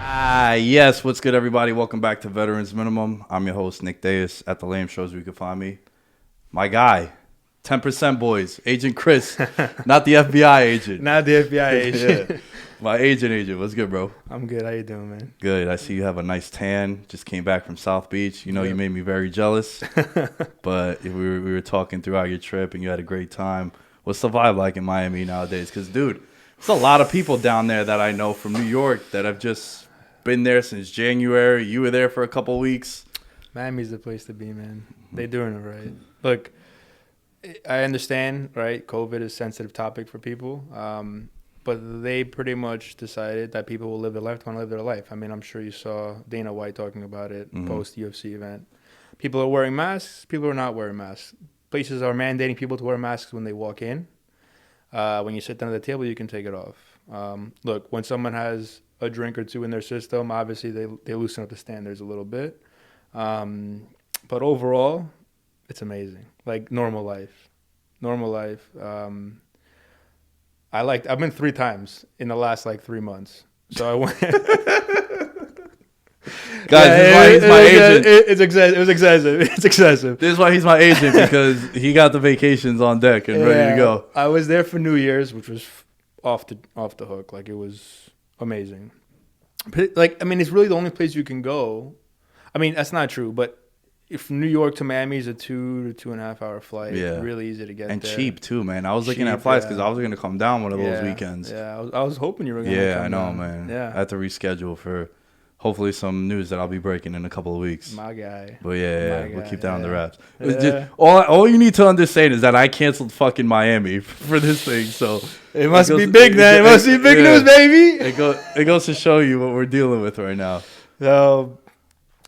Yes, what's good, everybody? Welcome back to Veterans Minimum. I'm your host, Nick Deus. At the Lame Shows, where you can find me. My guy, 10% boys, Agent Chris, not the FBI agent. Not the FBI agent. Yeah. My agent. What's good, bro? I'm good. How you doing, man? Good. I see you have a nice tan. Just came back from South Beach. You know, You made me very jealous. But we were talking throughout your trip, and you had a great time. What's the vibe like in Miami nowadays? Because, dude, there's a lot of people down there that I know from New York that have just been there since January. You were there for a couple weeks. Miami's the place to be, man. They're doing it right. Look, I understand, right? COVID is a sensitive topic for people. But they pretty much decided that people will live their life, want to live their life. I mean, I'm sure you saw Dana White talking about it post UFC event. People are wearing masks. People are not wearing masks. Places are mandating people to wear masks when they walk in. When you sit down at the table, you can take it off. Look, when someone has a drink or two in their system, obviously they loosen up the standards a little bit. But overall, it's amazing. Like normal life. I've been 3 times in the last 3 months. So I went. Guys, this is why he's my agent. It was excessive. It's excessive. This is why he's my agent, because he got the vacations on deck and ready to go. I was there for New Year's, which was off the hook. Like, it was amazing. But, it's really the only place you can go. I mean, that's not true, but if New York to Miami is a 2 to 2.5 hour flight, really easy to get and there. And cheap, too, man. I was looking at flights because I was going to come down one of those weekends. Yeah, I was hoping you were going to come down. Man. Yeah, I have to reschedule for hopefully some news that I'll be breaking in a couple of weeks. My guy. But we'll keep that on the wraps. Yeah. All you need to understand is that I canceled fucking Miami for this thing, so it must be big then. It must be big news, baby. It goes to show you what we're dealing with right now. So,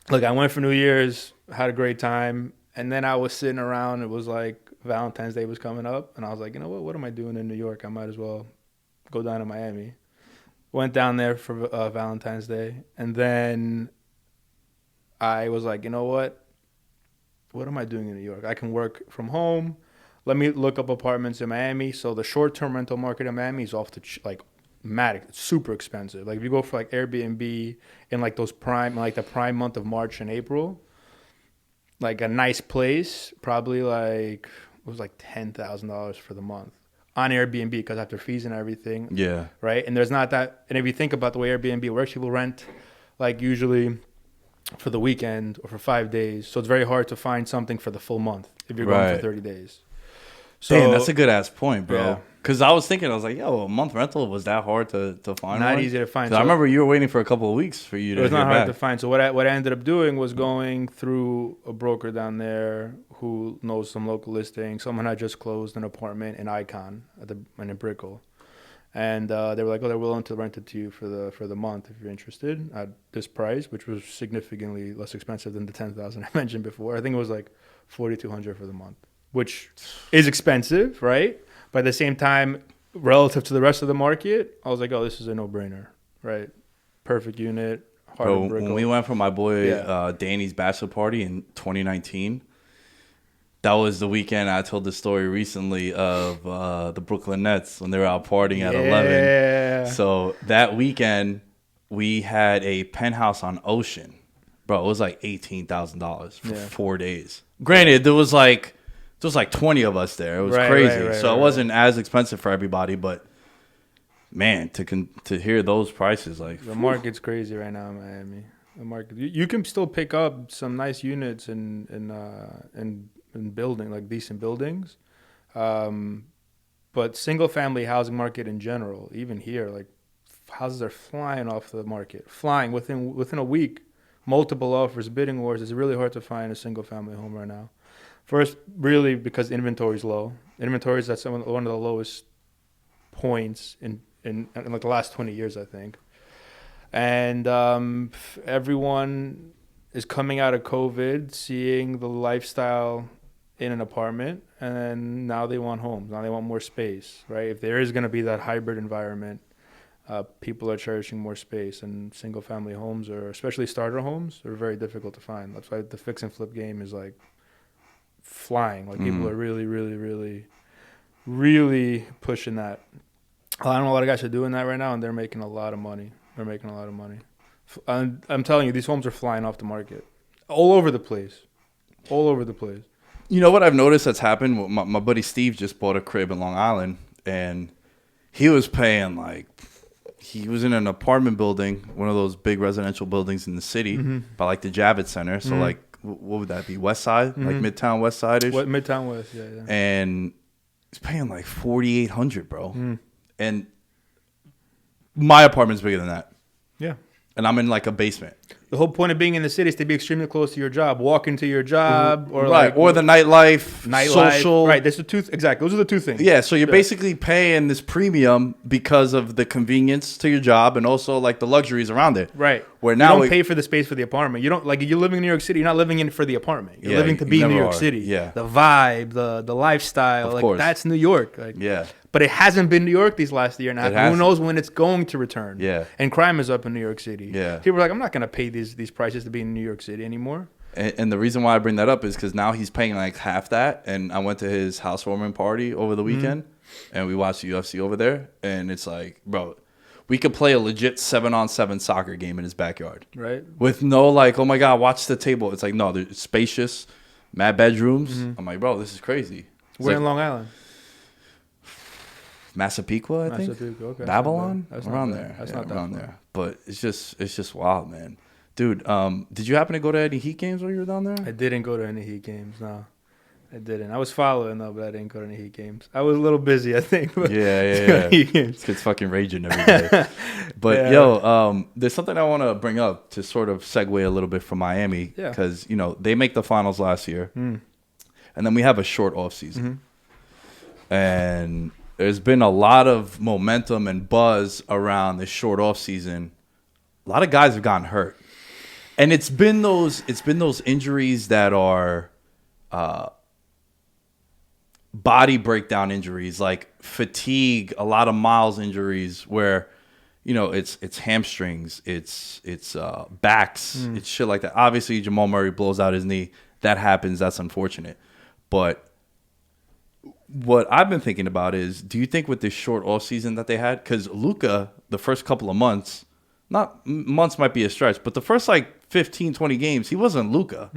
look, I went for New Year's, had a great time, and then I was sitting around. It was like Valentine's Day was coming up, and I was like, you know what am I doing in New York? I might as well go down to Miami. Went down there for Valentine's Day, and then I was like, you know what am I doing in New York? I can work from home. Let me look up apartments in Miami. So the short-term rental market in Miami is off the mad. It's super expensive. Like, if you go for Airbnb in the prime month of March and April, like a nice place, probably it was $10,000 for the month on Airbnb, because after fees and everything. Yeah. Right. And there's not that. And if you think about the way Airbnb works, people rent usually for the weekend or for 5 days. So it's very hard to find something for the full month if you're going for 30 days. So, damn, that's a good ass point, bro. Because I was thinking, I was like, yo, a month rental, was that hard to find? Not easy to find. So I remember you were waiting for a couple of weeks for you to. It was not hard to find. So what I ended up doing was going through a broker down there who knows some local listings. Someone had just closed an apartment in Icon in Brickell, and they were like, oh, they're willing to rent it to you for the month if you're interested at this price, which was significantly less expensive than the $10,000 I mentioned before. I think it was $4,200 for the month, which is expensive, right? But at the same time, relative to the rest of the market, I was like, oh, this is a no-brainer, right? Perfect unit. Bro, when we went for my boy Danny's bachelor party in 2019, that was the weekend I told the story recently of the Brooklyn Nets when they were out partying at 11. So that weekend, we had a penthouse on Ocean. Bro, it was $18,000 for 4 days. Granted, there was 20 of us there. It was crazy. So it wasn't as expensive for everybody, but man, to hear those prices, the market's crazy right now in Miami. The market, you can still pick up some nice units in building, decent buildings, but single family housing market in general, even here, houses are flying off the market, flying within a week. Multiple offers, bidding wars. It's really hard to find a single family home right now. First, really, because inventory is low. Inventory is at one of the lowest points in the last 20 years, I think. And everyone is coming out of COVID, seeing the lifestyle in an apartment, and then now they want homes. Now they want more space, right? If there is going to be that hybrid environment, people are cherishing more space, and single-family homes, or especially starter homes, are very difficult to find. That's why the fix and flip game is flying. People are really, really, really, really pushing that. I know a lot of guys are doing that right now, and they're making a lot of money. I'm telling you, these homes are flying off the market, all over the place, all over the place. You know what I've noticed that's happened? My buddy Steve just bought a crib in Long Island, and he was paying like, he was in an apartment building, one of those big residential buildings in the city, by like the Javits Center. So like, what would that be? West Side, like Midtown West Side-ish. What Midtown West? Yeah. And he's paying like $4,800, bro. And my apartment's bigger than that. Yeah. And I'm in like a basement. The whole point of being in the city is to be extremely close to your job, walk into your job, or right, or the nightlife, social. Right, there's the two. Exactly, those are the two things. Yeah, so you're basically paying this premium because of the convenience to your job and also like the luxuries around it. Right. Where now you don't pay for the space for the apartment. You don't, like, you're living in New York City. You're not living in it for the apartment. You're living to be in New York City. Yeah. The vibe, the lifestyle, of course. That's New York. Like, yeah. But it hasn't been New York these last year and a half. Who knows when it's going to return? Yeah. And crime is up in New York City. Yeah. People are like, I'm not going to pay these prices to be in New York City anymore. And the reason why I bring that up is because now he's paying like half that. And I went to his housewarming party over the weekend, and we watched the UFC over there. And it's like, bro, we could play a legit 7-on-7 soccer game in his backyard. Right. With no like, oh my God, watch the table. It's like, no, they're spacious, mad bedrooms. I'm like, bro, this is crazy. We're in Long Island. Massapequa, I think. Okay. Babylon? That's around not there. That's yeah, not that around far. there. But it's just wild, man. Dude, did you happen to go to any Heat games while you were down there? I didn't go to any Heat games, no. I didn't. I was following, though, but I didn't go to any Heat games. I was a little busy, I think. Yeah. Heat games. This kid's fucking raging every day. But, there's something I want to bring up to sort of segue a little bit from Miami. Yeah. Because, they make the finals last year. And then we have a short offseason. And there's been a lot of momentum and buzz around this short offseason. A lot of guys have gotten hurt. And it's been those injuries that are body breakdown injuries, like fatigue, a lot of miles injuries where, it's hamstrings, it's backs, it's shit like that. Obviously, Jamal Murray blows out his knee. That happens. That's unfortunate. But what I've been thinking about is, do you think with this short off season that they had, because Luka, the first couple of months, not months might be a stretch, but the first like 15, 20 games, he wasn't Luka.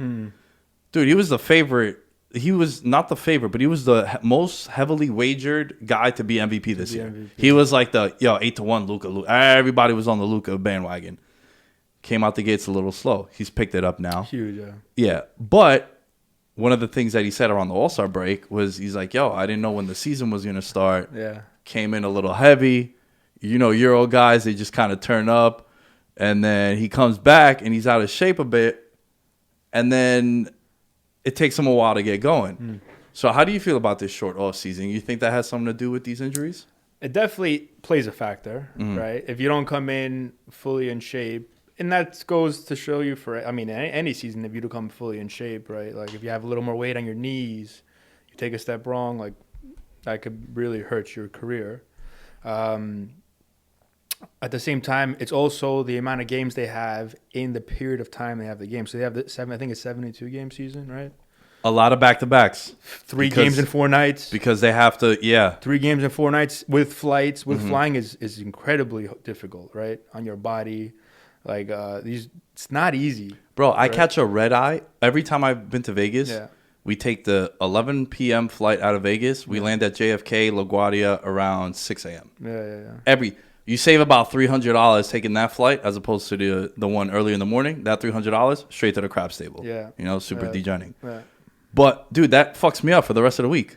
Dude, he was the favorite. He was not the favorite, but he was the most heavily wagered guy to be MVP this year. MVP. He was like the 8-1 Luka. Everybody was on the Luka bandwagon. Came out the gates a little slow. He's picked it up now. Huge, yeah. Yeah, but one of the things that he said around the All-Star break was he's like, I didn't know when the season was going to start. Yeah. Came in a little heavy. Euro guys, they just kind of turn up. And then he comes back and he's out of shape a bit. And then it takes him a while to get going. So how do you feel about this short off season? You think that has something to do with these injuries? It definitely plays a factor, right? If you don't come in fully in shape, and that goes to show you for, any season, if you don't come fully in shape, right? Like if you have a little more weight on your knees, you take a step wrong, like that could really hurt your career. At the same time, it's also the amount of games they have in the period of time they have the game. So they have it's 72 game season, right? A lot of back-to-backs. 3 games in 4 nights. Because they have to, 3 games in 4 nights with flights. With flying is incredibly difficult, right? On your body. Like, it's not easy. Bro, I catch a red eye every time I've been to Vegas. Yeah. We take the 11 p.m. flight out of Vegas. We land at JFK, LaGuardia around 6 a.m. Yeah. You save about $300 taking that flight as opposed to the one earlier in the morning. That $300 straight to the crab stable. Yeah. Super degenerating. Yeah. But, dude, that fucks me up for the rest of the week.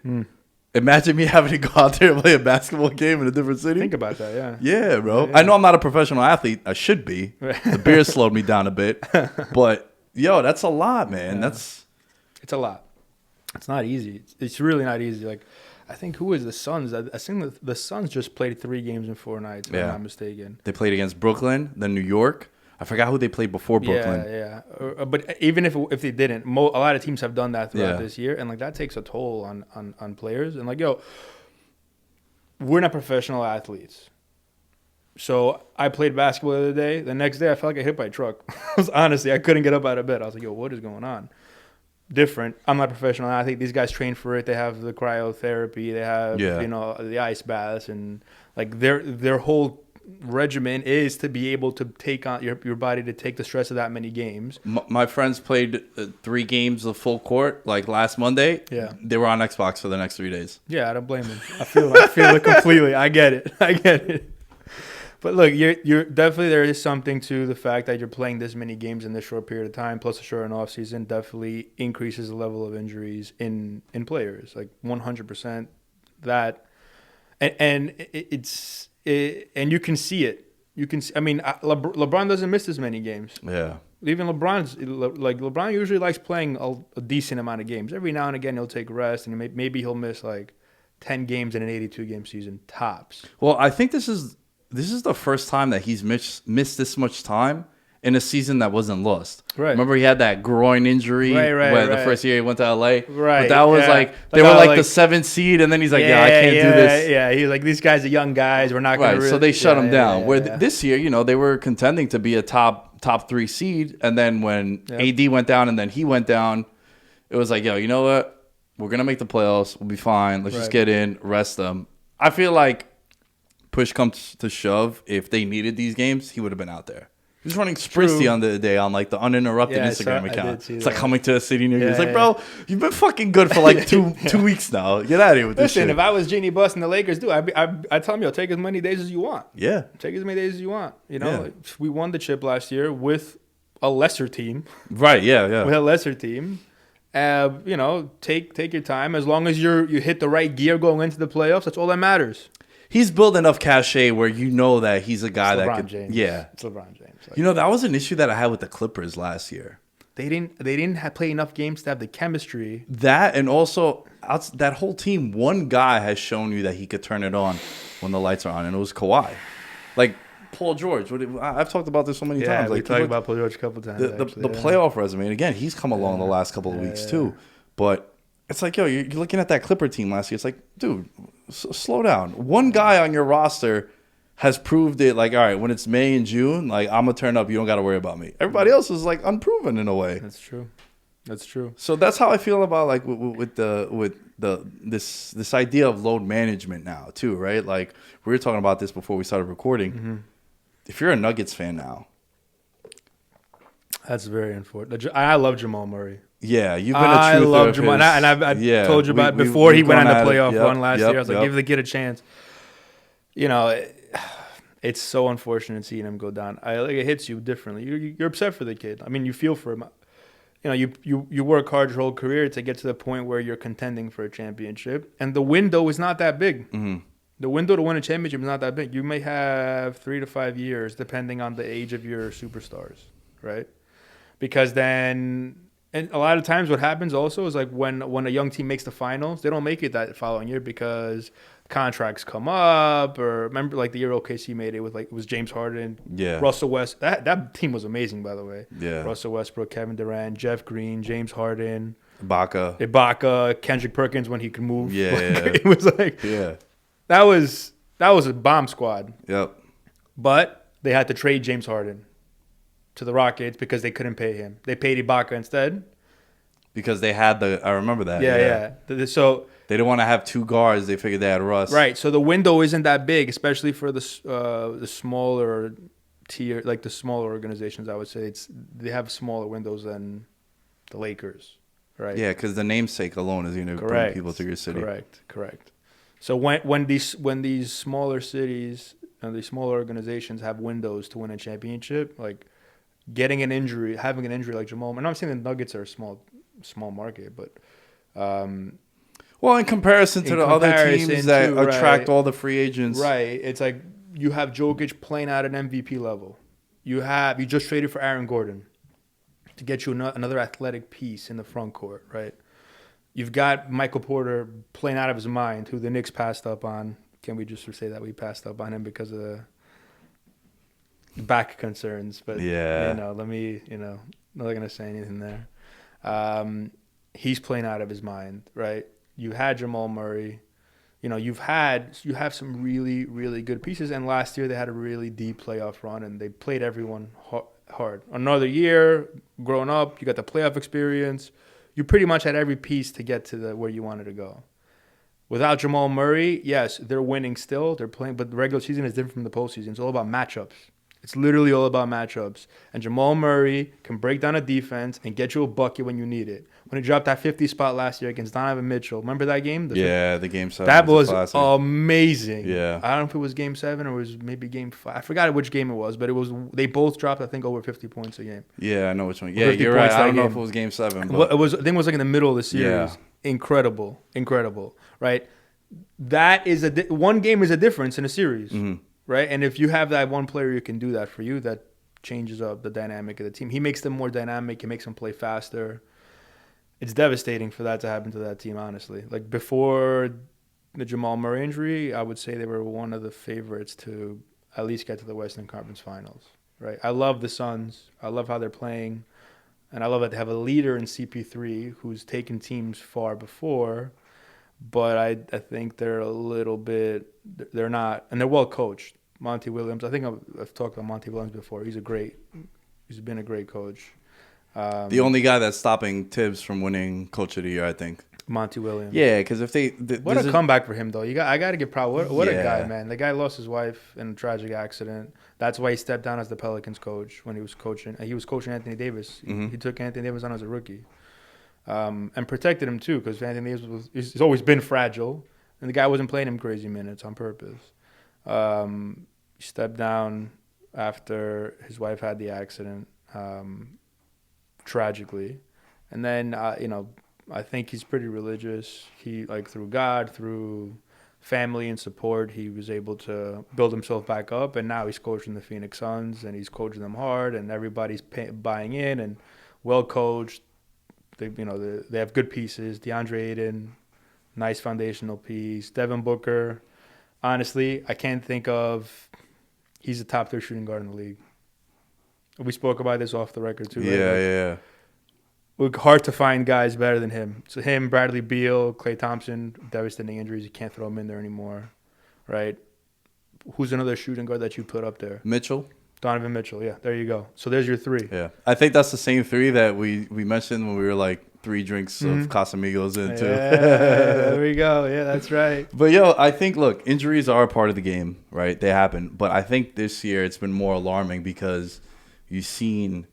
Imagine me having to go out there and play a basketball game in a different city. Think about that, yeah. Yeah, bro. Yeah. I know I'm not a professional athlete. I should be. The beer slowed me down a bit. But, that's a lot, man. Yeah. It's a lot. It's not easy. It's really not easy. Like, I think who is the Suns? I think the Suns just played 3 games in 4 nights, if I'm not mistaken. They played against Brooklyn, then New York. I forgot who they played before Brooklyn. Yeah. But even if they didn't, a lot of teams have done that throughout this year, and like that takes a toll on players. And like, we're not professional athletes. So I played basketball the other day. The next day, I felt like I hit by a truck. Honestly, I couldn't get up out of bed. I was like, what is going on? Different. I'm not a professional athlete. These guys train for it. They have the cryotherapy. They have the ice baths, and like their whole regimen is to be able to take on your body to take the stress of that many games. My friends played 3 games of full court like last Monday. Yeah. They were on Xbox for the next 3 days. Yeah, I don't blame them. I feel it completely. I get it. But look, you're definitely, there is something to the fact that you're playing this many games in this short period of time, plus a short off season, definitely increases the level of injuries in players, like 100%. That, and you can see it. You can. I mean, LeBron doesn't miss as many games. Yeah. Even LeBron usually likes playing a decent amount of games. Every now and again he'll take rest, and maybe he'll miss like 10 games in an 82-game season tops. Well, I think this is the first time that he's missed this much time in a season that wasn't lost. Right. Remember, he had that groin injury the first year he went to LA. Right. But that was they were like the 7th seed, and then he's like, I can't do this. Yeah. He's like, these guys are young guys. We're not going to. So they shut him down. This year, they were contending to be a top 3 seed, and then when AD went down and then he went down, it was like, you know what? We're gonna make the playoffs. We'll be fine. Let's just get in, rest them. I feel like push comes to shove, if they needed these games, he would have been out there. He was running sprints the other day on like the uninterrupted Instagram account. It's like coming to a city near you. It's like, bro, you've been fucking good for like two weeks now. Get out of here with this shit. Listen, if I was Genie Bus and the Lakers, I'd tell him, take as many days as you want. Yeah. Take as many days as you want. We won the chip last year with a lesser team. Right, yeah. With a lesser team. Take your time. As long as you hit the right gear going into the playoffs, that's all that matters. He's built enough cachet where that he's a guy it's that LeBron could. James. Yeah, it's LeBron James. That was an issue that I had with the Clippers last year. They didn't play enough games to have the chemistry. That, and also that whole team. One guy has shown you that he could turn it on when the lights are on, and it was Kawhi. Like Paul George. I've talked about this so many times. We talked about Paul George a couple times. The playoff resume, and again, he's come along the last couple of weeks too. But it's like, you're looking at that Clipper team last year. It's like, dude, slow down. One guy on your roster has proved it. Like, all right, when it's May and June, like, I'm gonna turn up. You don't got to worry about me. Everybody else is like unproven in a way. That's true. So that's how I feel about like with this idea of load management now too, right? Like we were talking about this before we started recording. Mm-hmm. If you're a Nuggets fan now, that's very unfortunate. I love Jamal Murray. Yeah, you've been a truther. I love Jamal, and I told you about it before he went on the playoff run last year. I was like, give the kid a chance. It's so unfortunate seeing him go down. It hits you differently. You're upset for the kid. I mean, you feel for him. You work hard your whole career to get to the point where you're contending for a championship, and the window is not that big. Mm-hmm. The window to win a championship is not that big. You may have 3 to 5 years, depending on the age of your superstars, right? Because then. And a lot of times what happens also is like when a young team makes the finals, they don't make it that following year because contracts come up. Or remember like the year OKC made it with it was James Harden, Russell West. That team was amazing, by the way. Yeah. Russell Westbrook, Kevin Durant, Jeff Green, James Harden. Ibaka, Kendrick Perkins when he could move. Yeah. It was like that was a bomb squad. Yep. But they had to trade James Harden to the Rockets because they couldn't pay him. They paid Ibaka instead. Because they had I remember that. Yeah. So they didn't want to have 2 guards. They figured they had Russ. Right. So the window isn't that big, especially for the smaller tier, like the smaller organizations. I would say they have smaller windows than the Lakers. Right. Yeah, because the namesake alone is going to bring people to your city. Correct. So when these smaller cities and these smaller organizations have windows to win a championship, like having an injury like Jamal. And I'm saying the Nuggets are a small market, but well, in comparison to the other teams that attract all the free agents, right? It's like you have Jokic playing at an MVP level. You just traded for Aaron Gordon to get you another athletic piece in the front court, right? You've got Michael Porter playing out of his mind, who the Knicks passed up on. Can we just say that we passed up on him because of the back concerns? But not gonna say anything there. He's playing out of his mind, right? You had Jamal Murray. You have some really, really good pieces. And last year they had a really deep playoff run, and they played everyone hard. Another year, growing up, you got the playoff experience. You pretty much had every piece to get to where you wanted to go. Without Jamal Murray, yes, they're winning still. They're playing, but the regular season is different from the postseason. It's all about matchups. It's literally all about matchups. And Jamal Murray can break down a defense and get you a bucket when you need it. When he dropped that 50 spot last year against Donovan Mitchell, remember that game? The game 7. That was classic. amazing. Yeah. I don't know if it was game 7 or it was maybe game 5. I forgot which game it was, but it was. They both dropped, I think, over 50 points a game. Yeah, I know which one. Yeah, you're right. I don't know if it was game 7. But It was. I think it was like in the middle of the series. Yeah. Incredible, right? That is one game is a difference in a series, right? And if you have that one player who can do that for you, that changes up the dynamic of the team. He makes them more dynamic. He makes them play faster. It's devastating for that to happen to that team, honestly. Like before the Jamal Murray injury, I would say they were one of the favorites to at least get to the Western Conference Finals, right? I love the Suns. I love how they're playing. And I love that they have a leader in CP3 who's taken teams far before. But I think they're a little bit – they're not – and they're well coached. Monty Williams. I think I've talked about Monty Williams before. He's been a great coach. The only guy that's stopping Tibbs from winning Coach of the Year, I think. Monty Williams. Yeah, because if they what a comeback for him though. I got to give proud. What a guy, man. The guy lost his wife in a tragic accident. That's why he stepped down as the Pelicans coach when he was coaching. He was coaching Anthony Davis. He took Anthony Davis on as a rookie, and protected him too because Anthony Davis he's always been fragile, and the guy wasn't playing him crazy minutes on purpose. He stepped down after his wife had the accident, tragically, and then I think he's pretty religious. He through God, through family and support, he was able to build himself back up, and now he's coaching the Phoenix Suns, and he's coaching them hard, and everybody's buying in and well coached. They have good pieces. DeAndre Ayton, nice foundational piece. Devin Booker, honestly, I can't think of. He's a top 3 shooting guard in the league. We spoke about this off the record too. Yeah. Hard to find guys better than him. So him, Bradley Beal, Klay Thompson, devastating injuries. You can't throw him in there anymore, right? Who's another shooting guard that you put up there? Mitchell. Donovan Mitchell. Yeah, there you go. So there's your 3. Yeah, I think that's the same 3 that we mentioned when we were like 3 drinks of Casamigos into. Yeah, there we go. Yeah, that's right. But I think injuries are a part of the game, right? They happen. But I think this year it's been more alarming because you've seen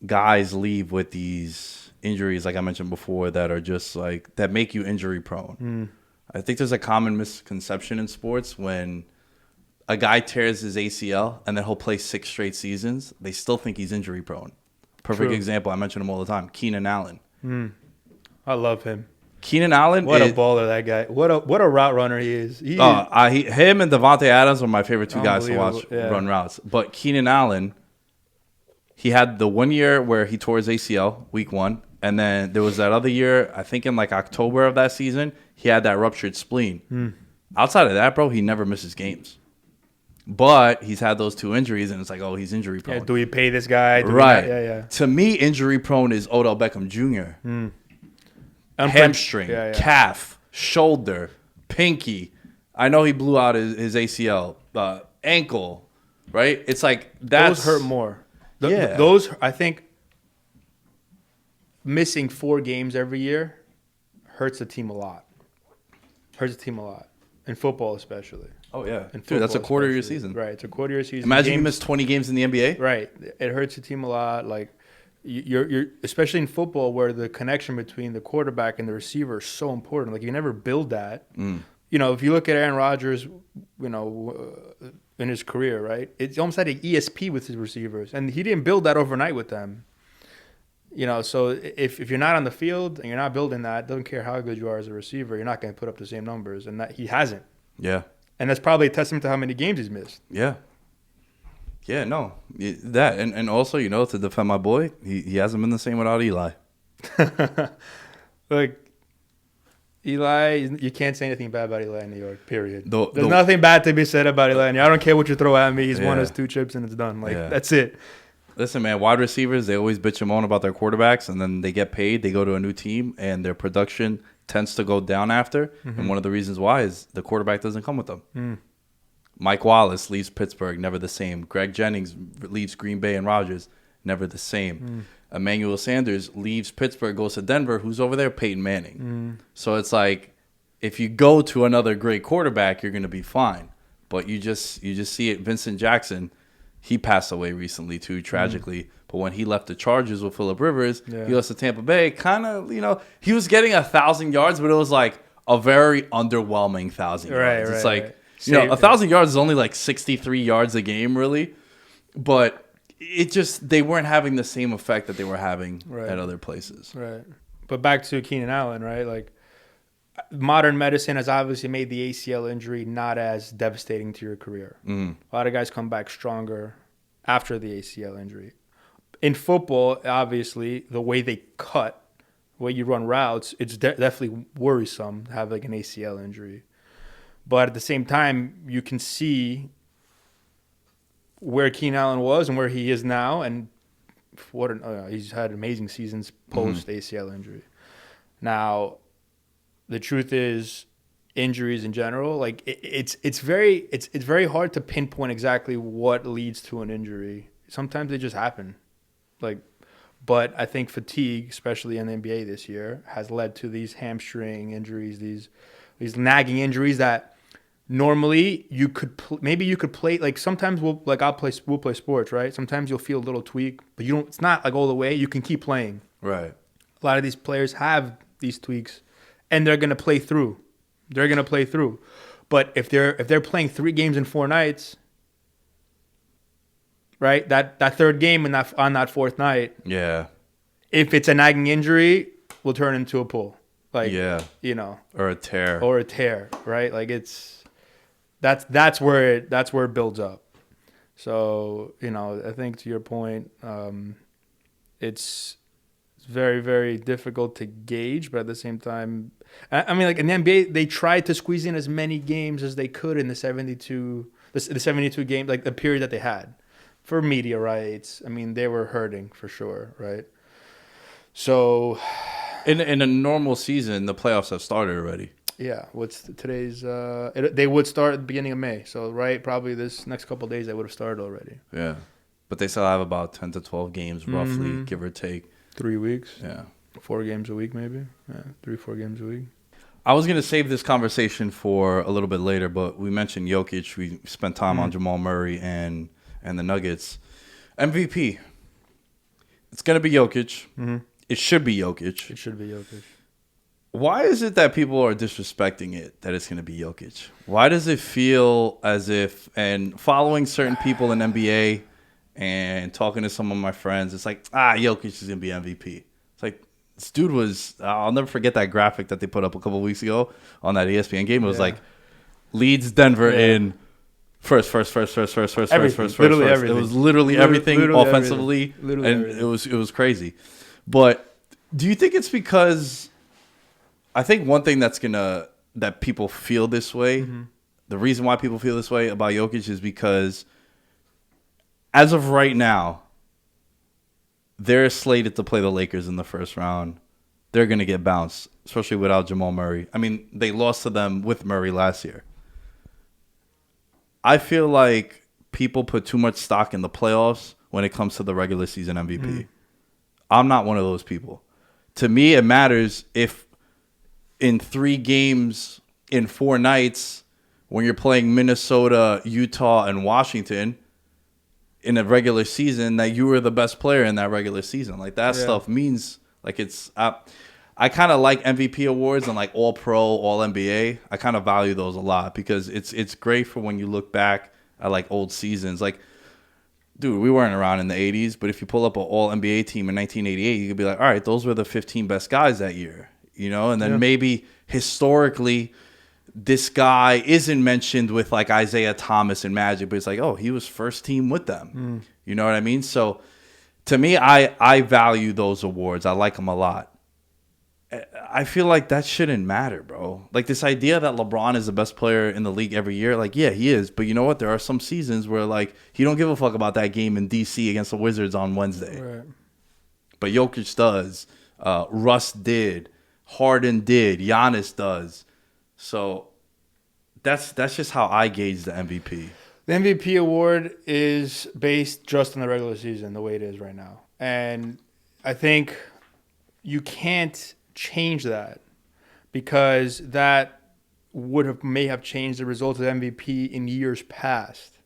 guys leave with these injuries, like I mentioned before, that are just that make you injury prone. I think there's a common misconception in sports when a guy tears his ACL and then he'll play 6 straight seasons, they still think he's injury prone. Perfect example, I mention him all the time, Keenan Allen. I love him. Keenan Allen, what a baller that guy! What a route runner he is. Him and Devontae Adams are my favorite 2 guys to watch run routes. But Keenan Allen, he had the 1 year where he tore his ACL, week 1, and then there was that other year, I think in October of that season, he had that ruptured spleen. Outside of that, bro, he never misses games. But he's had those 2 injuries, and it's he's injury prone. Yeah, do we pay this guy? Right. Yeah. To me, injury prone is Odell Beckham Jr. Hamstring, calf, shoulder, pinky. I know he blew out his ACL, ankle, right? It's those hurt more. Those, I think, missing 4 games every year hurts the team a lot. In football especially. Oh, yeah. Dude, that's a quarter of your season. Right, it's a quarter of your season. Imagine you miss 20 games in the NBA. Right. It hurts the team a lot. You're especially in football where the connection between the quarterback and the receiver is so important. You never build that. If you look at Aaron Rodgers, in his career, right? It's almost like an ESP with his receivers. And he didn't build that overnight with them. So if you're not on the field and you're not building that, doesn't care how good you are as a receiver, you're not going to put up the same numbers. And that he hasn't. Yeah. And that's probably a testament to how many games he's missed. Yeah. Yeah, no. That. And also, to defend my boy, he hasn't been the same without Eli. Eli, you can't say anything bad about Eli in New York, period. There's nothing bad to be said about Eli in New York. I don't care what you throw at me. He's won his 2 chips and it's done. That's it. Listen, man, wide receivers, they always bitch and moan about their quarterbacks, and then they get paid, they go to a new team, and their production tends to go down after. And one of the reasons why is the quarterback doesn't come with them. Mike Wallace leaves Pittsburgh, never the same. Greg Jennings leaves Green Bay and Rodgers, never the same. Emmanuel Sanders leaves Pittsburgh, goes to Denver. Who's over there? Peyton Manning. So it's if you go to another great quarterback, you're going to be fine. But you just see it. Vincent Jackson, he passed away recently too, tragically. But when he left the Chargers with Phillip Rivers, he left to Tampa Bay. Kind of, he was getting 1,000 yards, but it was like a very underwhelming 1,000 yards. It's like 1,000 yards is only like 63 yards a game, really. But they weren't having the same effect that they were having at other places. Right. But back to Keenan Allen, right? Like, modern medicine has obviously made the ACL injury not as devastating to your career. A lot of guys come back stronger after the ACL injury. In football, obviously, the way they cut, the way you run routes, it's definitely worrisome to have like an ACL injury. But at the same time, you can see where Keenan Allen was and where he is now, and he's had amazing seasons post ACL injury. Now, the truth is, injuries in general, like it's very hard to pinpoint exactly what leads to an injury. Sometimes they just happen, but I think fatigue, especially in the NBA this year, has led to these hamstring injuries, these nagging injuries that normally you could maybe you could play. Like sometimes we'll play sports, right? Sometimes you'll feel a little tweak, but you don't. It's not like all the way. You can keep playing. Right. A lot of these players have these tweaks, and they're gonna play through. But if they're playing 3 games in 4 nights, right? That third game on that fourth night, if it's a nagging injury, will turn into a pull. Or a tear, right? Like that's where it builds up. So I think to your point, it's very, very difficult to gauge, but at the same time, I mean, like in the NBA, they tried to squeeze in as many games as they could in the 72 game, like the period that they had for media rights. I mean, they were hurting for sure, right? So, in a normal season, the playoffs have started already. Yeah, today's? They would start at the beginning of May. So, right, probably this next couple of days they would have started already. Yeah, but they still have about 10 to 12 games, roughly, give or take. 3 weeks. Yeah. 4 games a week, maybe. Yeah, 3-4 games a week. I was going to save this conversation for a little bit later, but we mentioned Jokic. We spent time on Jamal Murray and the Nuggets. MVP. It's going to be Jokic. It should be Jokic. Why is it that people are disrespecting it, that it's going to be Jokic? Why does it feel as if, and following certain people in NBA and talking to some of my friends, it's like, Jokic is going to be MVP. It's like, this dude I'll never forget that graphic that they put up a couple of weeks ago on that ESPN game. It was like, leads Denver in first. Literally everything. It was literally everything offensively, it was crazy. But do you think it's because, I think one thing that people feel this way, the reason why people feel this way about Jokic is because as of right now, they're slated to play the Lakers in the first round. They're going to get bounced, especially without Jamal Murray. I mean, they lost to them with Murray last year. I feel like people put too much stock in the playoffs when it comes to the regular season MVP. I'm not one of those people. To me, it matters if in 3 games in 4 nights, when you're playing Minnesota, Utah, and Washington in a regular season, that you were the best player in that regular season. Like that stuff means like it's. I kind of like MVP awards and like All Pro, All NBA. I kind of value those a lot because it's great for when you look back at like old seasons. Like, dude, we weren't around in the 80s, but if you pull up an All NBA team in 1988, you could be like, all right, those were the 15 best guys that year, and then maybe historically this guy isn't mentioned with like Isaiah Thomas and Magic, but it's like, oh, he was first team with them. You know what I mean? So to me, I value those awards. I like them a lot. I feel like that shouldn't matter, bro. Like this idea that LeBron is the best player in the league every year, like, yeah, he is. But you know what? There are some seasons where like he don't give a fuck about that game in DC against the Wizards on Wednesday. Right. But Jokic does. Russ did. Harden did. Giannis does. So that's just how I gauge the MVP. The MVP award is based just on the regular season, the way it is right now. And I think you can't change that because that may have changed the result of MVP in years past.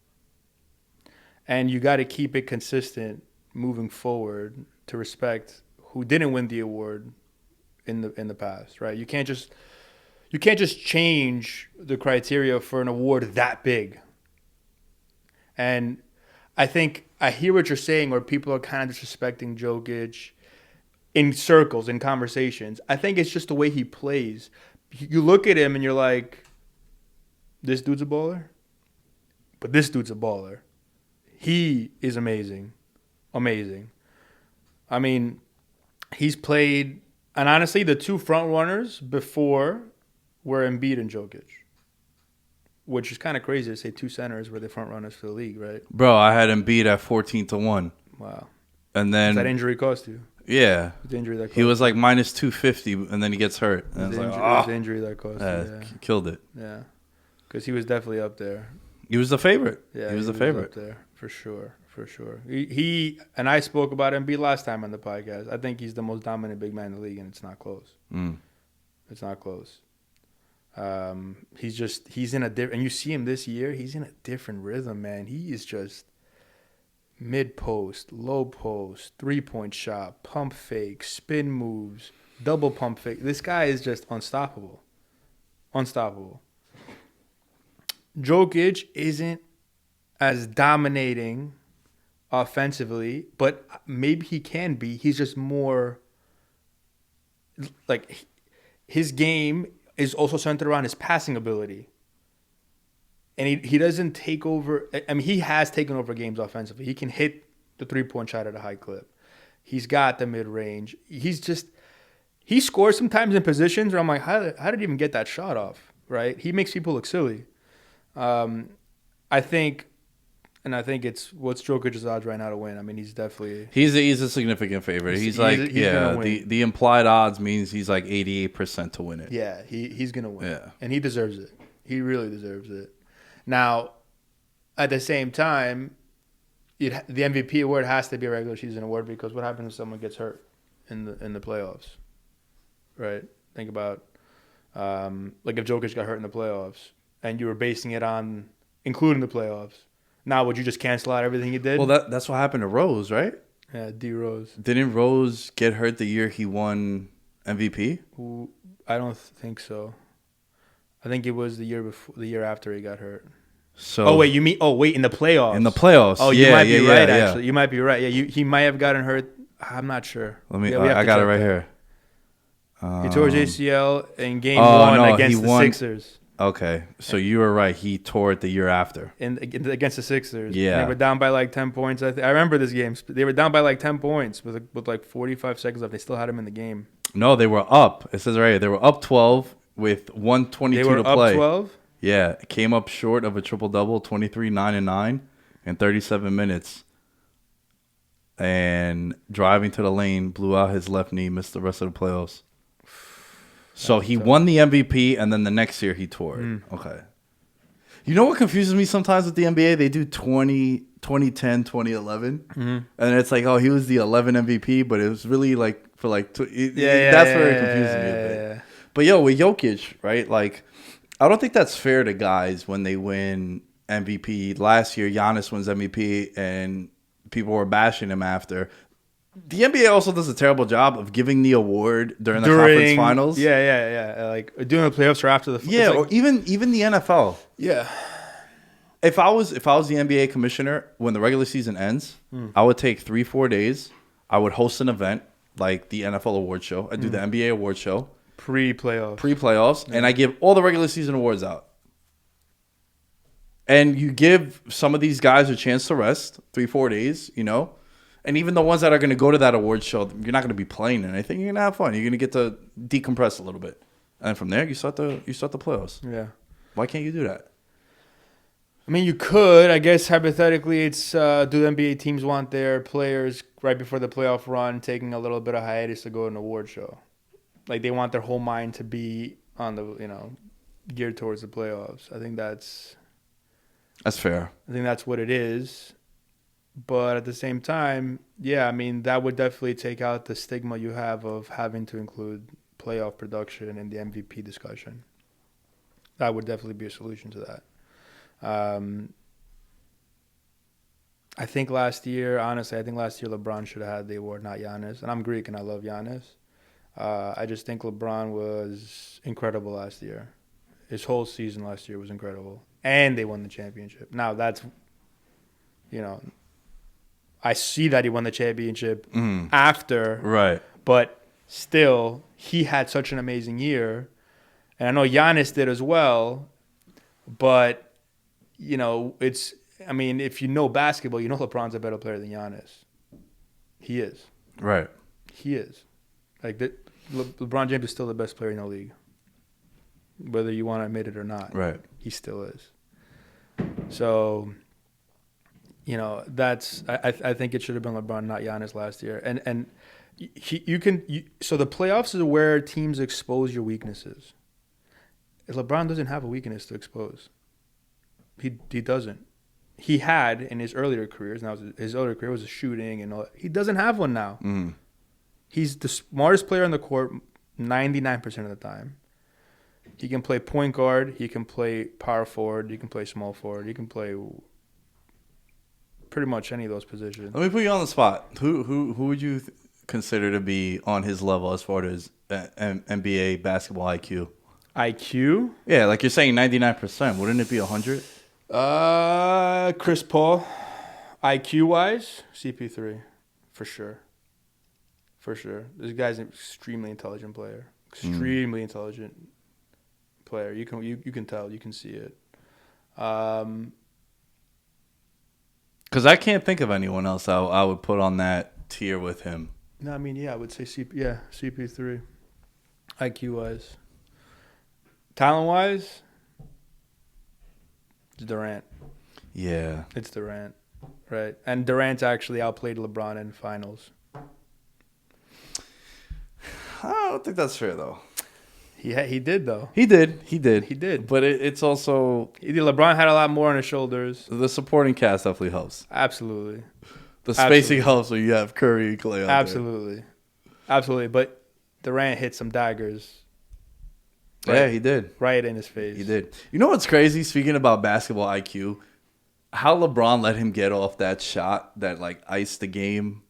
And you got to keep it consistent moving forward to respect who didn't win the award in the past, right? You can't just change the criteria for an award that big. And I think I hear what you're saying, where people are kind of disrespecting Jokic in circles, in conversations. I think it's just the way he plays. You look at him and you're like, this dude's a baller, but this dude's a baller. He is amazing. Amazing. I mean, he's played, and honestly, the two front runners before were Embiid and Jokic, which is kind of crazy to say two centers were the front runners for the league, right? Bro, I had Embiid at 14-1. Wow. And then Does that injury cost you? Yeah. The injury that cost he was like minus 250, and then he gets hurt. And it like, was the injury that cost you. Yeah. Killed it. Yeah. Because he was definitely up there. He was the favorite. Yeah, he was the favorite. Up there, for sure. For sure. He and I spoke about Embiid last time on the podcast. I think he's the most dominant big man in the league, and it's not close. It's not close. He's in a different, and you see him this year, he's in a different rhythm, man. He is just mid post, low post, 3-point shot, pump fake, spin moves, double pump fake. This guy is just unstoppable. Unstoppable. Jokic isn't as dominating offensively, but maybe he can be. He's just more like, his game is also centered around his passing ability. And he doesn't take over. I mean, he has taken over games offensively. He can hit the 3-point shot at a high clip. He's got the mid-range. He scores sometimes in positions where I'm like, how did he even get that shot off, right? He makes people look silly. I think it's, what's Jokic's odds right now to win? I mean, he's definitely... He's a significant favorite. He's the implied odds means he's like 88% to win it. Yeah, he's going to win. Yeah. And he deserves it. He really deserves it. Now, at the same time, the MVP award has to be a regular season award, because what happens if someone gets hurt in the playoffs, right? Think about like if Jokic got hurt in the playoffs and you were basing it on including the playoffs. Now, would you just cancel out everything he did? Well, that's what happened to Rose, right? Yeah, D Rose. Didn't Rose get hurt the year he won MVP? I don't think so. I think it was the year after he got hurt. So. In the playoffs. In the playoffs. Oh, you might be right. Actually, you might be right. Yeah, he might have gotten hurt. I'm not sure. I got it right here. He tore his ACL in Game 1 against the Sixers. Okay, so you were right. He tore it the year after. Against the Sixers. Yeah. They were down by like 10 points. I remember this game. They were down by like 10 points with like 45 seconds left. They still had him in the game. No, they were up. It says right here. They were up 12 with 122 to play. They were up 12? Yeah. It came up short of a triple-double, 23, 9, and 9 in 37 minutes. And driving to the lane, blew out his left knee, missed the rest of the playoffs. So he won the MVP, and then the next year he tore it. Okay. You know what confuses me sometimes with the NBA? They do 2010, 2011. And it's like, oh, he was the 11 MVP, but it was really like for like... that's where it confuses me a bit. Yeah. But yo, with Jokic, right? Like, I don't think that's fair to guys when they win MVP. Last year, Giannis wins MVP, and people were bashing him after. The NBA also does a terrible job of giving the award during the conference finals. Yeah. Like doing the playoffs or after the... Yeah, or even the NFL. Yeah. If I was the NBA commissioner, when the regular season ends, I would take 3-4 days. I would host an event like the NFL award show. I'd do the NBA award show. Pre-playoffs. And I give all the regular season awards out. And you give some of these guys a chance to rest, 3-4 days, you know. And even the ones that are going to go to that award show, you're not going to be playing anything. You're going to have fun. You're going to get to decompress a little bit. And from there, you start the playoffs. Yeah. Why can't you do that? I mean, you could. I guess hypothetically, it's do the NBA teams want their players right before the playoff run taking a little bit of hiatus to go to an award show? Like, they want their whole mind to be on the, geared towards the playoffs. I think that's fair. I think that's what it is. But at the same time, yeah, I mean, that would definitely take out the stigma you have of having to include playoff production in the MVP discussion. That would definitely be a solution to that. I think last year, honestly, LeBron should have had the award, not Giannis. And I'm Greek and I love Giannis. I just think LeBron was incredible last year. His whole season last year was incredible. And they won the championship. Now, that's, I see that he won the championship after. Right. But still, he had such an amazing year. And I know Giannis did as well. But, if you know basketball, you know LeBron's a better player than Giannis. He is. Right. He is. LeBron James is still the best player in the league. Whether you want to admit it or not. Right. He still is. So, that's I think it should have been LeBron, not Giannis last year. And so the playoffs is where teams expose your weaknesses. LeBron doesn't have a weakness to expose. He doesn't. He had in his earlier careers. Now his earlier career was a shooting and all that. He doesn't have one now. He's the smartest player on the court 99% of the time. He can play point guard. He can play power forward. He can play small forward. He can play pretty much any of those positions. Let me put you on the spot. Who would you consider to be on his level as far as NBA basketball IQ? IQ? Yeah, like you're saying 99%. Wouldn't it be 100? Chris Paul. IQ-wise, CP3. For sure. This guy's an extremely intelligent player. Extremely intelligent player. You can tell. You can see it. Because I can't think of anyone else I would put on that tier with him. No, I would say CP3. IQ-wise. Talent-wise, it's Durant. Yeah. It's Durant, right? And Durant's actually outplayed LeBron in finals. I don't think that's fair, though. He did, though. He did. But it's also... LeBron had a lot more on his shoulders. The supporting cast definitely helps. Absolutely. The spacing helps when you have Curry and Clay out there. Absolutely. But Durant hit some daggers. Right, yeah, he did. Right in his face. He did. You know what's crazy? Speaking about basketball IQ, how LeBron let him get off that shot that, iced the game.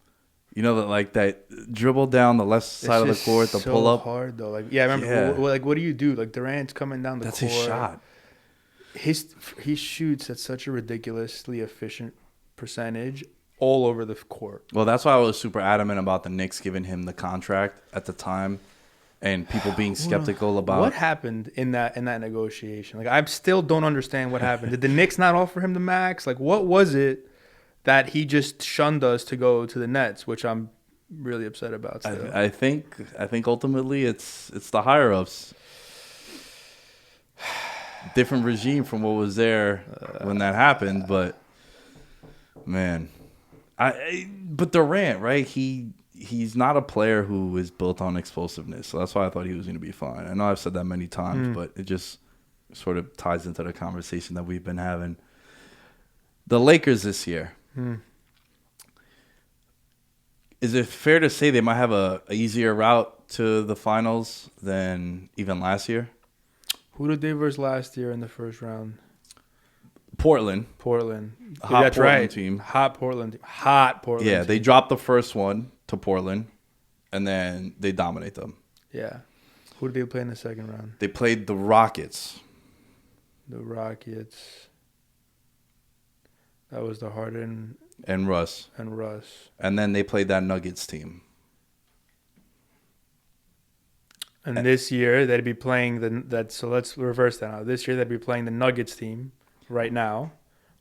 That dribble down the left side of the court, the pull up. It's so hard, though. I remember, what do you do? Durant's coming down the court. That's his shot. He shoots at such a ridiculously efficient percentage all over the court. Well, that's why I was super adamant about the Knicks giving him the contract at the time. And people being skeptical about what happened in that negotiation. I still don't understand what happened. Did the Knicks not offer him the max? What was it that he just shunned us to go to the Nets, which I'm really upset about still. I think ultimately it's the higher ups. Different regime from what was there when that happened, but man, but Durant, right? He's not a player who is built on explosiveness, so that's why I thought he was going to be fine. I know I've said that many times, but it just sort of ties into the conversation that we've been having. The Lakers this year. Is it fair to say they might have a easier route to the finals than even last year? Who did they verse last year in the first round? Portland. Hot that's Portland right. Team. Hot Portland. Yeah, team. They dropped the first one to Portland, and then they dominate them. Yeah. Who did they play in the second round? They played the Rockets. The Rockets. That was the Harden and Russ. And then they played that Nuggets team. And this year they'd be playing so let's reverse that now. This year they'd be playing the Nuggets team right now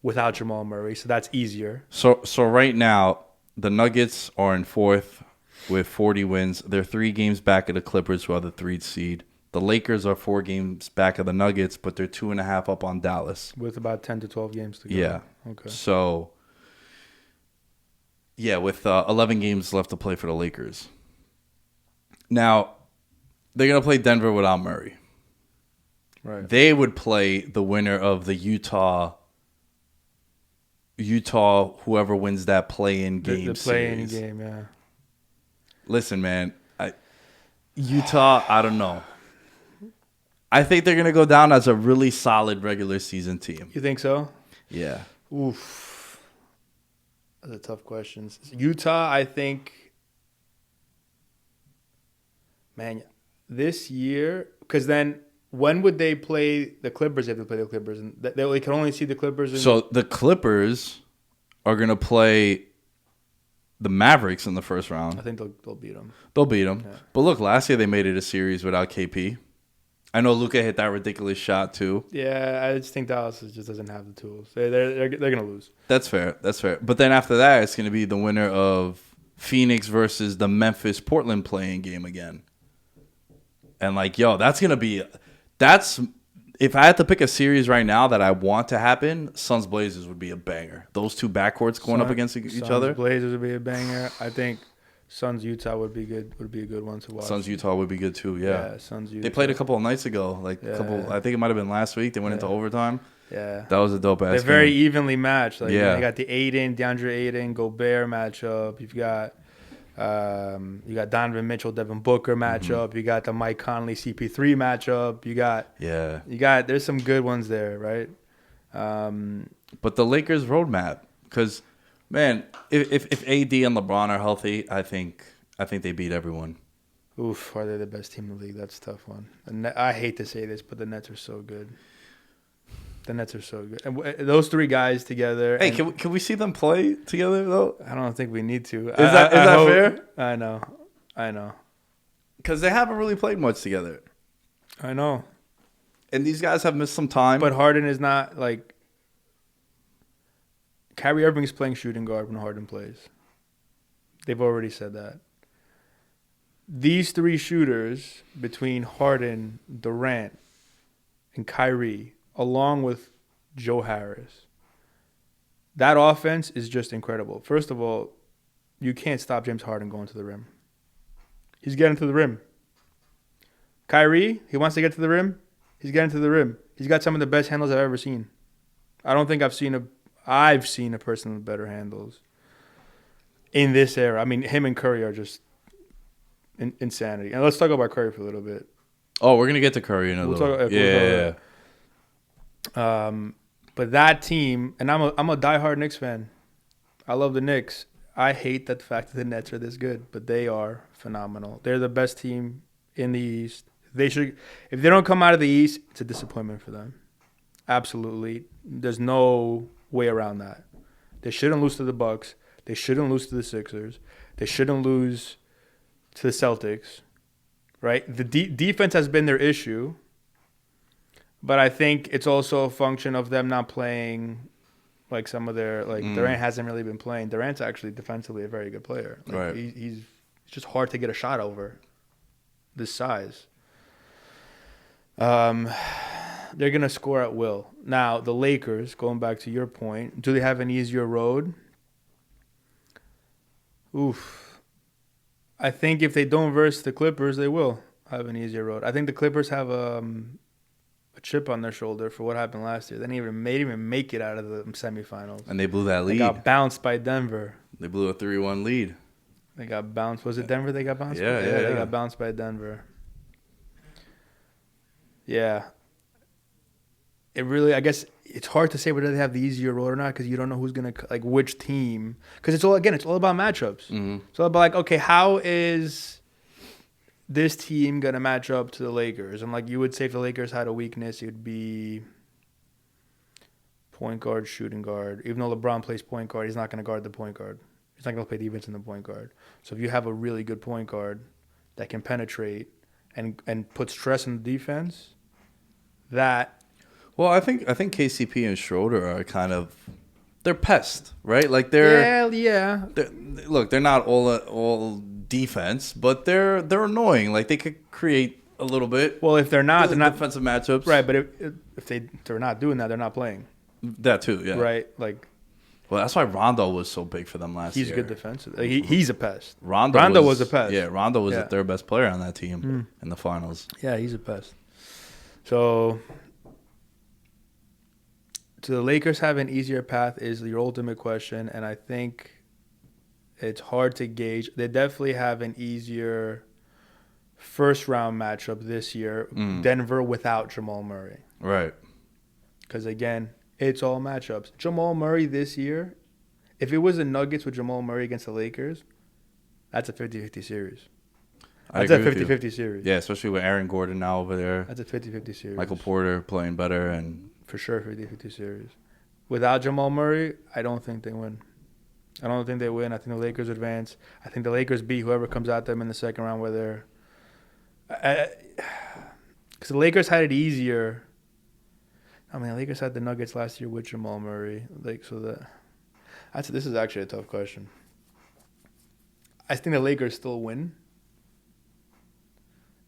without Jamal Murray, so that's easier. So right now the Nuggets are in fourth with 40 wins. They're 3 games back of the Clippers, who are the 3rd seed. The Lakers are 4 games back of the Nuggets, but they're 2.5 up on Dallas. With about 10 to 12 games to go. Yeah. Okay. So, yeah, with 11 games left to play for the Lakers. Now, they're going to play Denver without Murray. Right. They would play the winner of the Utah, whoever wins that play-in game the play-in game, yeah. Listen, man, Utah, I don't know. I think they're gonna go down as a really solid regular season team. You think so? Yeah. Oof. That's a tough question. Utah, I think. Man, this year, because then when would they play the Clippers if they play the Clippers? And they can only see the Clippers. So the Clippers are going to play the Mavericks in the first round. I think they'll beat them. They'll beat them. Yeah. But look, last year they made it a series without KP. I know Luka hit that ridiculous shot too. Yeah, I just think Dallas just doesn't have the tools. They're going to lose. That's fair. That's fair. But then after that, it's going to be the winner of Phoenix versus the Memphis-Portland playing game again. And like, yo, that's if I had to pick a series right now that I want to happen, Suns Blazers would be a banger. Those two backcourts going up against each other. Blazers would be a banger. I think Suns Utah would be good. Would be a good one to watch. Suns Utah would be good too. Yeah. Suns Utah. They played a couple of nights ago. I think it might have been last week. They went into overtime. Yeah. That was a dope ass game. They're very evenly matched. Like, you got the DeAndre Ayton, Gobert matchup. You've got you got Donovan Mitchell, Devin Booker matchup. You got the Mike Conley, CP3 matchup. You got there's some good ones there, right? But the Lakers roadmap, because man, if AD and LeBron are healthy, I think they beat everyone. Oof, are they the best team in the league? That's a tough one. I hate to say this, but the Nets are so good. The Nets are so good. And those three guys together. Hey, can we see them play together, though? I don't think we need to. Is that fair? I know. Because they haven't really played much together. I know. And these guys have missed some time. But Harden is not like... Kyrie Irving's playing shooting guard when Harden plays. They've already said that. These three shooters between Harden, Durant, and Kyrie, along with Joe Harris, that offense is just incredible. First of all, you can't stop James Harden going to the rim. He's getting to the rim. Kyrie, he wants to get to the rim. He's getting to the rim. He's got some of the best handles I've ever seen. I don't think I've seen a person with better handles in this era. I mean, him and Curry are just insanity. And let's talk about Curry for a little bit. Oh, we're gonna get to Curry in a little. Yeah. But that team, and I'm a diehard Knicks fan. I love the Knicks. I hate that the fact that the Nets are this good, but they are phenomenal. They're the best team in the East. They should, if they don't come out of the East, it's a disappointment for them. Absolutely, there's no way around that. They shouldn't lose to the Bucks. They shouldn't lose to the Sixers. They shouldn't lose to the Celtics. Right? The defense has been their issue. But I think it's also a function of them not playing like some of their Durant hasn't really been playing. Durant's actually defensively a very good player. Right. He's it's just hard to get a shot over this size. They're gonna score at will. Now the Lakers, going back to your point, do they have an easier road? Oof. I think if they don't verse the Clippers, they will have an easier road. I think the Clippers have a chip on their shoulder for what happened last year. They didn't even make it out of the semifinals. And they blew that lead. They got bounced by Denver. They blew a 3-1 lead. They got bounced. Was it Denver they got bounced by? Yeah. They got bounced by Denver. Yeah. It really, I guess, it's hard to say whether they have the easier road or not because you don't know who's going to, like, which team. Because it's all about matchups. Mm-hmm. It's all about, like, okay, how is this team going to match up to the Lakers? And, like, you would say if the Lakers had a weakness, it would be point guard, shooting guard. Even though LeBron plays point guard, he's not going to guard the point guard. He's not going to play defense in the point guard. So if you have a really good point guard that can penetrate and put stress on the defense, that... Well, I think KCP and Schroeder are kind of... They're pests, right? Like, they're... Yeah. They're not all defense, but they're annoying. Like, they could create a little bit. Well, if they're not defensive matchups, right? But if they're not doing that, they're not playing. That too, yeah. Right, like. Well, that's why Rondo was so big for them last year. He's good defensive. He's a pest. Rondo was a pest. Yeah, Rondo was the third best player on that team in the finals. Yeah, he's a pest. So, do the Lakers have an easier path is your ultimate question, and I think it's hard to gauge. They definitely have an easier first round matchup this year, Denver without Jamal Murray. Right. Because, again, it's all matchups. Jamal Murray this year, if it was the Nuggets with Jamal Murray against the Lakers, that's a 50-50 series. That's a 50-50 series. Yeah, especially with Aaron Gordon now over there. That's a 50-50 series. Michael Porter playing better. And for sure, 50-50 series. Without Jamal Murray, I don't think they win. I don't think they win. I think the Lakers advance. I think the Lakers beat whoever comes at them in the second round where they're... Because the Lakers had it easier. I mean, the Lakers had the Nuggets last year with Jamal Murray. This is actually a tough question. I think the Lakers still win.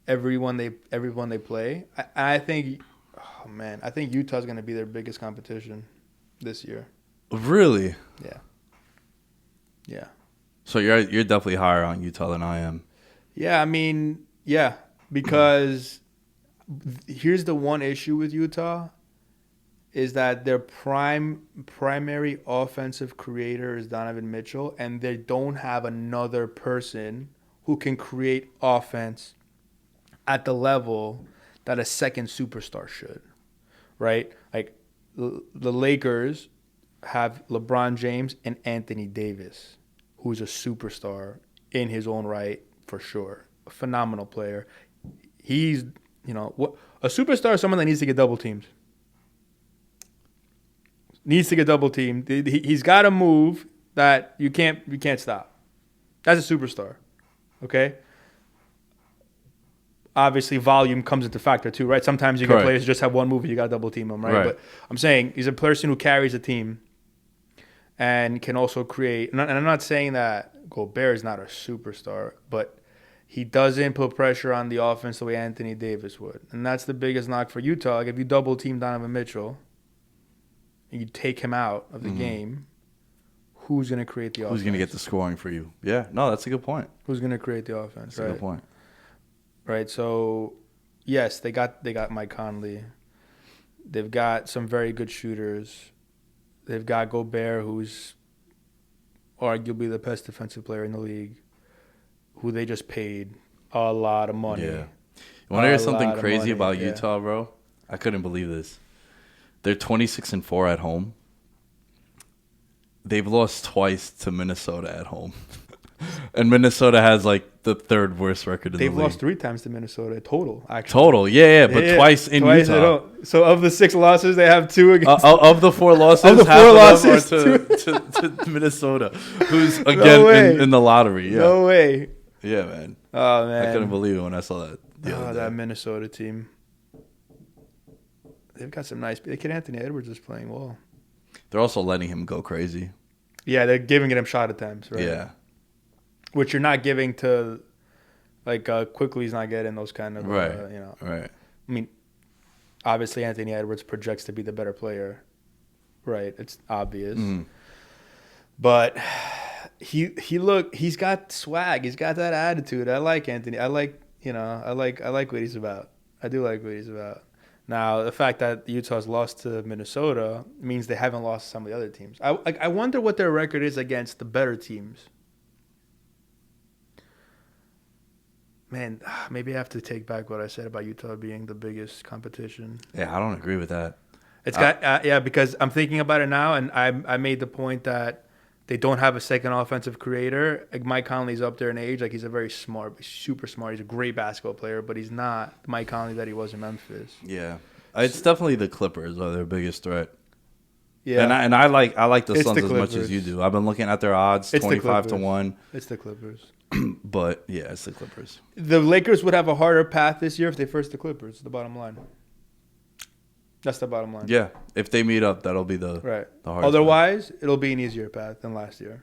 Everyone they play. I think Utah's going to be their biggest competition this year. Really? Yeah. Yeah. So you're definitely higher on Utah than I am. Yeah, I mean, yeah, because here's the one issue with Utah is that their primary offensive creator is Donovan Mitchell, and they don't have another person who can create offense at the level that a second superstar should, right? Like the Lakers have LeBron James and Anthony Davis, who's a superstar in his own right for sure, a phenomenal player. He's, a superstar is someone that needs to get double teamed. Needs to get double teamed. He's got a move that you can't stop. That's a superstar, okay? Obviously, volume comes into factor too, right? Sometimes you get players who just have one move and you got to double team them, right? But I'm saying he's a person who carries a team and can also create. And I'm not saying that Gobert is not a superstar, but he doesn't put pressure on the offense the way Anthony Davis would. And that's the biggest knock for Utah. Like if you double team Donovan Mitchell and you take him out of the game, who's going to create the offense? Who's going to get the scoring for you? Yeah, no, that's a good point. Who's going to create the offense? That's a good point. Right, so yes, they got Mike Conley. They've got some very good shooters. They've got Gobert, who's arguably the best defensive player in the league, who they just paid a lot of money. Yeah. You want to hear something crazy about Utah, bro? I couldn't believe this. They're 26-4 at home. They've lost twice to Minnesota at home. And Minnesota has like the third worst record in the league. They've lost 3 times to Minnesota total, actually. Total, yeah, but twice in Utah. So of the 6 losses, they have 2 against. Of the 4 losses, of the 4 losses to Minnesota, who's again in the lottery. Yeah. No way. Yeah, man. Oh man, I couldn't believe it when I saw that. That Minnesota team. They've got some nice. The kid Anthony Edwards is playing well. They're also letting him go crazy. Yeah, they're giving him shot attempts, right? Yeah. Which you're not giving to, like, Quickly he's not getting those kind of, Right. I mean, obviously Anthony Edwards projects to be the better player, right? It's obvious. But he's got swag. He's got that attitude. I like Anthony. I like what he's about. I do like what he's about. Now, the fact that Utah's lost to Minnesota means they haven't lost to some of the other teams. I wonder what their record is against the better teams. Man, maybe I have to take back what I said about Utah being the biggest competition. Yeah, I don't agree with that. It's because I'm thinking about it now, and I made the point that they don't have a second offensive creator. Like Mike Conley's up there in age. Like he's a very smart, super smart. He's a great basketball player, but he's not Mike Conley that he was in Memphis. Yeah, it's definitely the Clippers are their biggest threat. Yeah, and I like the Suns as much as you do. I've been looking at their odds, 25-1. It's the Clippers. But yeah, it's the Clippers. The Lakers would have a harder path this year if they first the Clippers. The bottom line. That's the bottom line. Yeah, if they meet up, that'll be the hardest Otherwise, it'll be an easier path than last year.